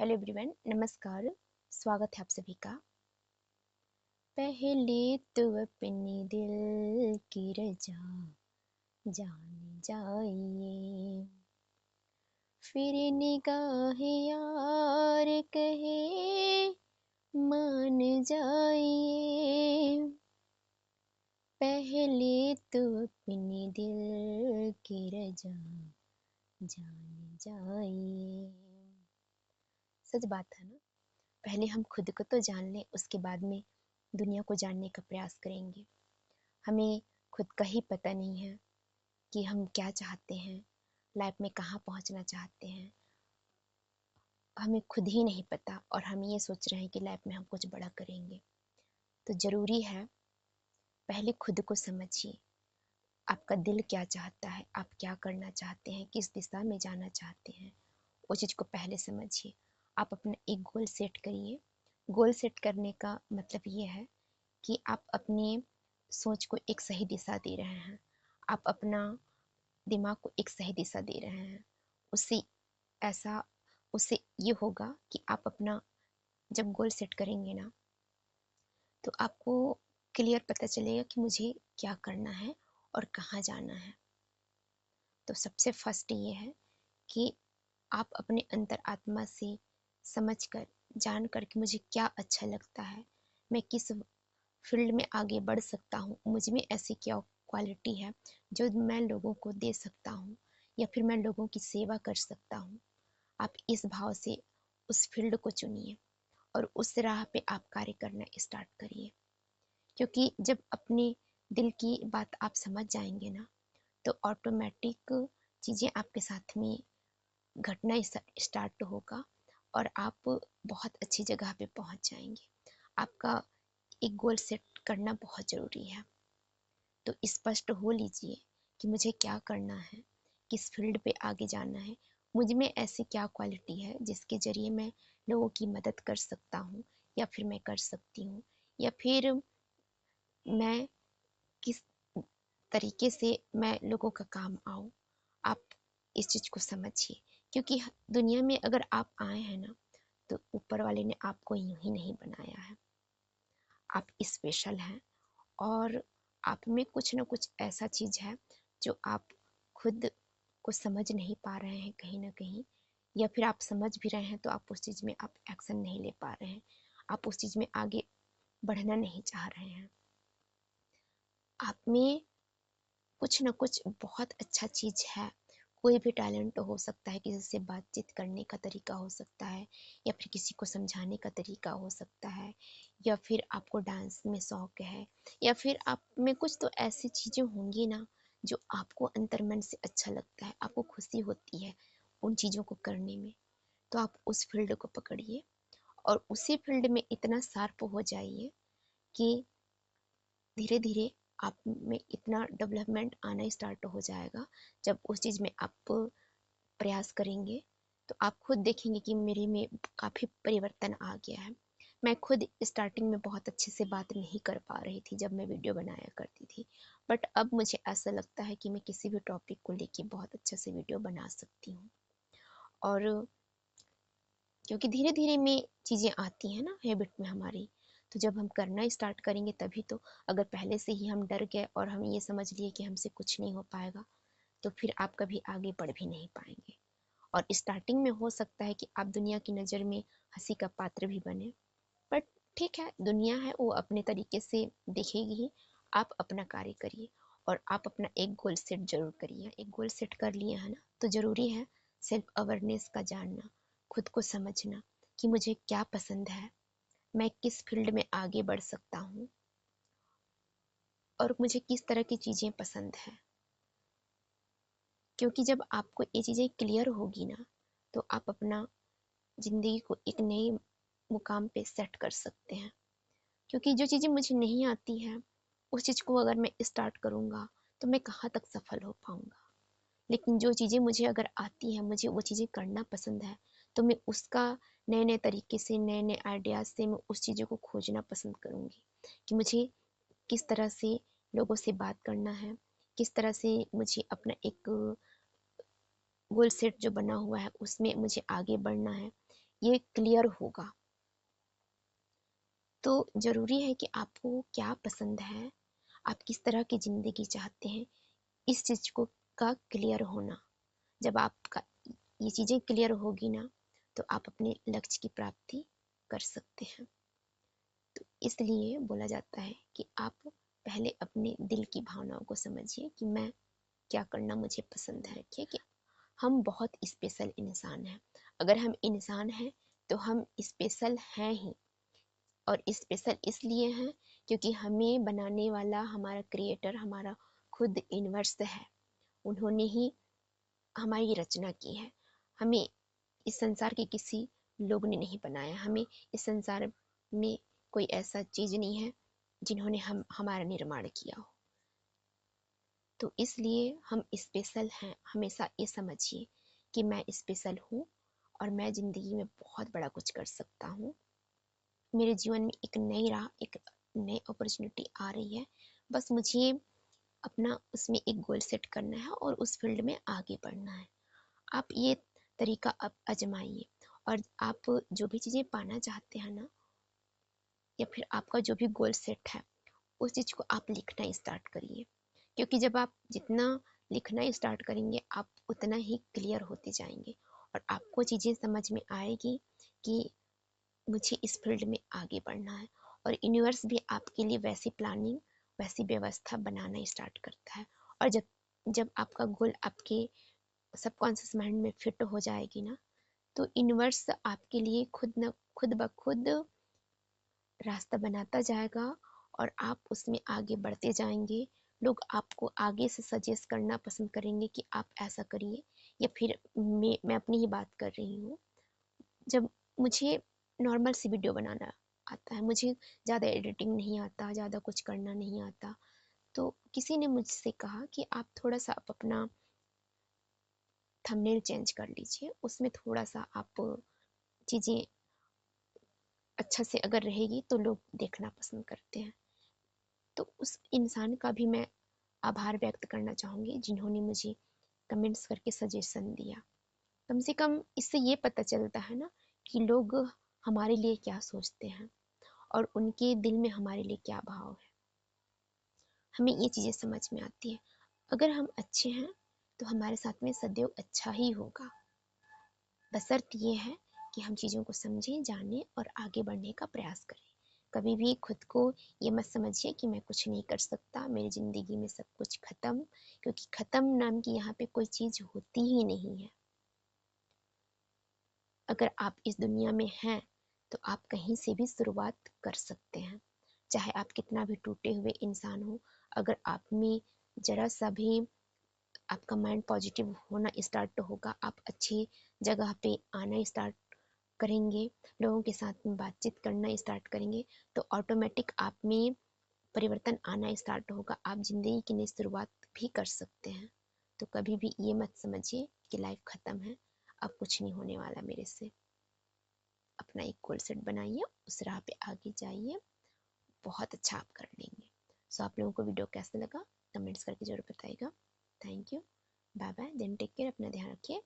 Hello everyone, नमस्कार। स्वागत है आप सभी का। पहले तो अपने दिल की रजा जान जाइए, फिर निगाह यार कहे मान जाइए। पहले तो अपने दिल की रजा जान जाइए। सच बात है ना। पहले हम खुद को तो जान लें, उसके बाद में दुनिया को जानने का प्रयास करेंगे। हमें खुद का ही पता नहीं है कि हम क्या चाहते हैं, लाइफ में कहाँ पहुँचना चाहते हैं। हमें खुद ही नहीं पता और हम ये सोच रहे हैं कि लाइफ में हम कुछ बड़ा करेंगे। तो ज़रूरी है पहले खुद को समझिए। आपका दिल क्या चाहता है, आप क्या करना चाहते हैं, किस दिशा में जाना चाहते हैं, वो चीज़ को पहले समझिए। आप अपना एक गोल सेट करिए। गोल सेट करने का मतलब ये है कि आप अपनी सोच को एक सही दिशा दे रहे हैं। आप अपना दिमाग को एक सही दिशा दे रहे हैं। उससे ऐसा उससे ये होगा कि आप अपना जब गोल सेट करेंगे ना, तो आपको क्लियर पता चलेगा कि मुझे क्या करना है और कहाँ जाना है। तो सबसे फर्स्ट ये है कि आप अपने अंतर आत्मा से समझकर, जानकर कि मुझे क्या अच्छा लगता है, मैं किस फील्ड में आगे बढ़ सकता हूँ, मुझ में ऐसी क्या क्वालिटी है जो मैं लोगों को दे सकता हूँ या फिर मैं लोगों की सेवा कर सकता हूँ। आप इस भाव से उस फील्ड को चुनिए और उस राह पे आप कार्य करना स्टार्ट करिए। क्योंकि जब अपने दिल की बात आप समझ जाएंगे ना, तो ऑटोमेटिक चीज़ें आपके साथ में घटना स्टार्ट होगा और आप बहुत अच्छी जगह पे पहुंच जाएंगे। आपका एक गोल सेट करना बहुत ज़रूरी है। तो स्पष्ट हो लीजिए कि मुझे क्या करना है, किस फील्ड पे आगे जाना है, मुझ में ऐसी क्या क्वालिटी है जिसके ज़रिए मैं लोगों की मदद कर सकता हूँ या फिर मैं कर सकती हूँ, या फिर मैं किस तरीके से मैं लोगों का काम आऊँ। आप इस चीज़ को समझिए, क्योंकि दुनिया में अगर आप आए हैं ना, तो ऊपर वाले ने आपको यूं ही नहीं बनाया है। आप स्पेशल हैं और आप में कुछ ना कुछ ऐसा चीज़ है जो आप खुद को समझ नहीं पा रहे हैं कहीं ना कहीं, या फिर आप समझ भी रहे हैं तो आप उस चीज़ में आप एक्शन नहीं ले पा रहे हैं, आप उस चीज़ में आगे बढ़ना नहीं चाह रहे हैं। आप में कुछ ना कुछ बहुत अच्छा चीज़ है। कोई भी टैलेंट हो सकता है, किसी से बातचीत करने का तरीका हो सकता है, या फिर किसी को समझाने का तरीका हो सकता है, या फिर आपको डांस में शौक है, या फिर आप में कुछ तो ऐसी चीज़ें होंगी ना जो आपको अंतर्मन से अच्छा लगता है, आपको खुशी होती है उन चीज़ों को करने में। तो आप उस फील्ड को पकड़िए और उसी फील्ड में इतना शार्प हो जाइए कि धीरे धीरे आप में इतना डेवलपमेंट आना स्टार्ट हो जाएगा। जब उस चीज़ में आप प्रयास करेंगे तो आप खुद देखेंगे कि मेरे में काफ़ी परिवर्तन आ गया है। मैं खुद स्टार्टिंग में बहुत अच्छे से बात नहीं कर पा रही थी जब मैं वीडियो बनाया करती थी, बट अब मुझे ऐसा लगता है कि मैं किसी भी टॉपिक को लेके बहुत अच्छे से वीडियो बना सकती हूँ। और क्योंकि धीरे धीरे में चीज़ें आती हैं ना हैबिट में हमारी, तो जब हम करना स्टार्ट करेंगे तभी तो। अगर पहले से ही हम डर गए और हम ये समझ लिए कि हमसे कुछ नहीं हो पाएगा, तो फिर आप कभी आगे बढ़ भी नहीं पाएंगे। और स्टार्टिंग में हो सकता है कि आप दुनिया की नज़र में हंसी का पात्र भी बने, बट ठीक है, दुनिया है वो अपने तरीके से देखेगी ही। आप अपना कार्य करिए और आप अपना एक गोल सेट जरूर करिए। एक गोल सेट कर लिए है ना, तो ज़रूरी है सेल्फ अवेयरनेस का जानना, खुद को समझना कि मुझे क्या पसंद है, मैं किस फील्ड में आगे बढ़ सकता हूँ और मुझे किस तरह की चीज़ें पसंद है। क्योंकि जब आपको ये चीज़ें क्लियर होगी ना, तो आप अपना ज़िंदगी को एक नए मुकाम पे सेट कर सकते हैं। क्योंकि जो चीज़ें मुझे नहीं आती हैं, उस चीज़ को अगर मैं स्टार्ट करूँगा तो मैं कहाँ तक सफल हो पाऊँगा। लेकिन जो चीज़ें मुझे अगर आती हैं, मुझे वो चीज़ें करना पसंद है, तो मैं उसका नए नए तरीके से, नए नए आइडियाज़ से मैं उस चीज़ों को खोजना पसंद करूँगी कि मुझे किस तरह से लोगों से बात करना है, किस तरह से मुझे अपना एक गोल सेट जो बना हुआ है उसमें मुझे आगे बढ़ना है, ये क्लियर होगा। तो ज़रूरी है कि आपको क्या पसंद है, आप किस तरह की ज़िंदगी चाहते हैं, इस चीज़ को का क्लियर होना। जब आपका ये चीज़ें क्लियर होगी ना, तो आप अपने लक्ष्य की प्राप्ति कर सकते हैं। तो इसलिए बोला जाता है कि आप पहले अपने दिल की भावनाओं को समझिए कि मैं क्या करना मुझे पसंद है। ठीक है, हम बहुत स्पेशल इंसान हैं। अगर हम इंसान हैं तो हम स्पेशल हैं ही, और स्पेशल इसलिए हैं क्योंकि हमें बनाने वाला हमारा क्रिएटर हमारा खुद यूनिवर्स है। उन्होंने ही हमारी रचना की है। हमें इस संसार के किसी लोग ने नहीं बनाया। हमें इस संसार में कोई ऐसा चीज नहीं है जिन्होंने हमारा निर्माण किया हो। तो इसलिए हम स्पेशल हैं। हमेशा ये समझिए कि मैं स्पेशल हूँ और मैं जिंदगी में बहुत बड़ा कुछ कर सकता हूँ। मेरे जीवन में एक नई राह, एक नई अपॉर्चुनिटी आ रही है। बस मुझे अपना उसमें एक गोल सेट करना है और उस फील्ड में आगे बढ़ना है। आप ये तरीका अब आजमाइए, और आप जो भी चीज़ें पाना चाहते हैं ना, या फिर आपका जो भी गोल सेट है, उस चीज़ को आप लिखना स्टार्ट करिए। क्योंकि जब आप जितना लिखना स्टार्ट करेंगे, आप उतना ही क्लियर होते जाएंगे और आपको चीज़ें समझ में आएगी कि मुझे इस फील्ड में आगे बढ़ना है। और यूनिवर्स भी आपके लिए वैसी प्लानिंग, वैसी व्यवस्था बनाना स्टार्ट करता है। और जब जब आपका गोल आपके सबकॉन्शियस माइंड में फिट हो जाएगी ना, तो यूनिवर्स आपके लिए खुद ब खुद रास्ता बनाता जाएगा और आप उसमें आगे बढ़ते जाएंगे। लोग आपको आगे से सजेस्ट करना पसंद करेंगे कि आप ऐसा करिए। या फिर मैं अपनी ही बात कर रही हूँ। जब मुझे नॉर्मल सी वीडियो बनाना आता है, मुझे ज़्यादा एडिटिंग नहीं आता, ज़्यादा कुछ करना नहीं आता, तो किसी ने मुझसे कहा कि आप थोड़ा सा अपना थंबनेल चेंज कर लीजिए, उसमें थोड़ा सा आप चीज़ें अच्छा से अगर रहेगी तो लोग देखना पसंद करते हैं। तो उस इंसान का भी मैं आभार व्यक्त करना चाहूँगी जिन्होंने मुझे कमेंट्स करके सजेशन दिया। कम से कम इससे ये पता चलता है ना कि लोग हमारे लिए क्या सोचते हैं और उनके दिल में हमारे लिए क्या भाव है। हमें ये चीज़ें समझ में आती है। अगर हम अच्छे हैं तो हमारे साथ में सदैव अच्छा ही होगा। बशर्त ये है कि हम चीज़ों को समझें, जानें और आगे बढ़ने का प्रयास करें। कभी भी खुद को ये मत समझिए कि मैं कुछ नहीं कर सकता, मेरी ज़िंदगी में सब कुछ ख़त्म। क्योंकि ख़त्म नाम की यहाँ पे कोई चीज़ होती ही नहीं है। अगर आप इस दुनिया में हैं तो आप कहीं से भी शुरुआत कर सकते हैं। चाहे आप कितना भी टूटे हुए इंसान हो, अगर आप में ज़रा सा भी आपका माइंड पॉजिटिव होना स्टार्ट होगा, आप अच्छी जगह पे आना स्टार्ट करेंगे, लोगों के साथ में बातचीत करना स्टार्ट करेंगे, तो ऑटोमेटिक आप में परिवर्तन आना स्टार्ट होगा। आप ज़िंदगी की नई शुरुआत भी कर सकते हैं। तो कभी भी ये मत समझिए कि लाइफ ख़त्म है, अब कुछ नहीं होने वाला मेरे से। अपना एक गोल सेट बनाइए, उस राह पे आगे जाइए, बहुत अच्छा आप कर लेंगे। सो आप लोगों को वीडियो कैसा लगा कमेंट्स करके ज़रूर बताइएगा। Thank you, bye bye, then take care, अपना ध्यान रखिए।